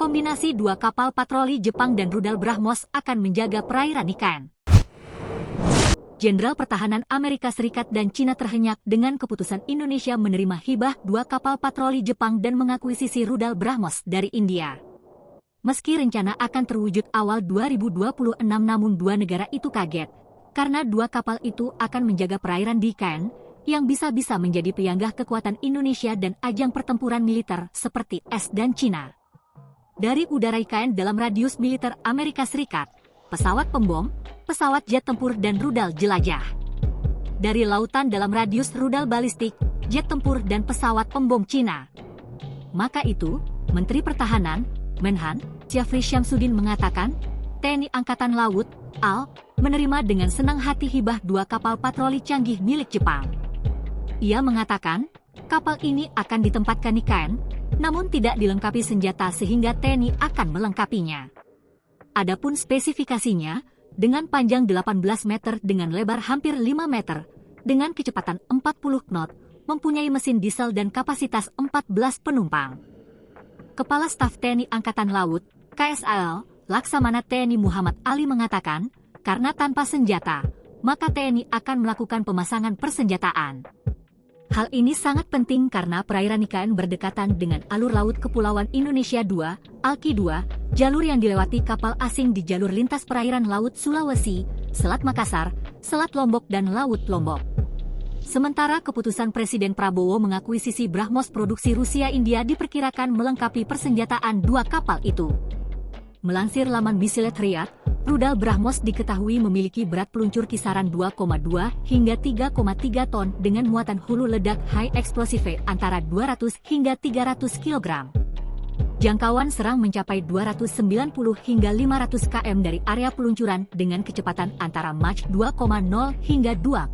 kombinasi dua kapal patroli Jepang dan rudal BrahMos akan menjaga perairan ikan. Jenderal Pertahanan Amerika Serikat dan Cina terhenyak dengan keputusan Indonesia menerima hibah dua kapal patroli Jepang dan mengakuisisi rudal BrahMos dari India. Meski rencana akan terwujud awal 2026, namun dua negara itu kaget, karena dua kapal itu akan menjaga perairan di IKN, yang bisa-bisa menjadi peyanggah kekuatan Indonesia dan ajang pertempuran militer seperti AS dan Cina. Dari udara IKN dalam radius militer Amerika Serikat, pesawat pembom, pesawat jet tempur dan rudal jelajah. Dari lautan dalam radius rudal balistik, jet tempur dan pesawat pembom Cina. Maka itu, Menteri Pertahanan, Menhan, Syafri Syamsuddin mengatakan, TNI Angkatan Laut, AL, menerima dengan senang hati hibah dua kapal patroli canggih milik Jepang. Ia mengatakan, kapal ini akan ditempatkan di IKN, namun tidak dilengkapi senjata sehingga TNI akan melengkapinya. Adapun spesifikasinya, dengan panjang 18 meter dengan lebar hampir 5 meter, dengan kecepatan 40 knot, mempunyai mesin diesel dan kapasitas 14 penumpang. Kepala Staf TNI Angkatan Laut, KSAL, Laksamana TNI Muhammad Ali mengatakan, karena tanpa senjata, maka TNI akan melakukan pemasangan persenjataan. Hal ini sangat penting karena perairan IKN berdekatan dengan alur laut Kepulauan Indonesia II, ALKI II, jalur yang dilewati kapal asing di jalur lintas perairan Laut Sulawesi, Selat Makassar, Selat Lombok dan Laut Lombok. Sementara keputusan Presiden Prabowo mengakuisisi BrahMos produksi Rusia India diperkirakan melengkapi persenjataan dua kapal itu. Melansir laman Biselet Riyadh, rudal BrahMos diketahui memiliki berat peluncur kisaran 2,2 hingga 3,3 ton dengan muatan hulu ledak high explosive antara 200 hingga 300 kg. Jangkauan serang mencapai 290 hingga 500 km dari area peluncuran dengan kecepatan antara Mach 2,0 hingga 2,8.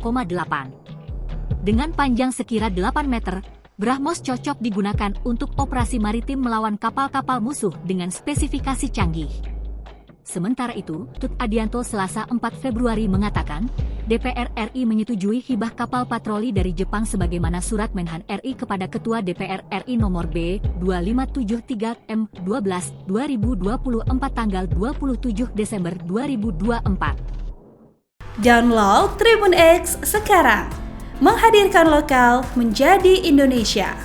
Dengan panjang sekira 8 meter, BrahMos cocok digunakan untuk operasi maritim melawan kapal-kapal musuh dengan spesifikasi canggih. Sementara itu, Tut Adianto Selasa 4 Februari mengatakan, DPR RI menyetujui hibah kapal patroli dari Jepang sebagaimana surat Menhan RI kepada Ketua DPR RI nomor B2573M12/2024 tanggal 27 Desember 2024. Download Tribun X sekarang, menghadirkan lokal menjadi Indonesia.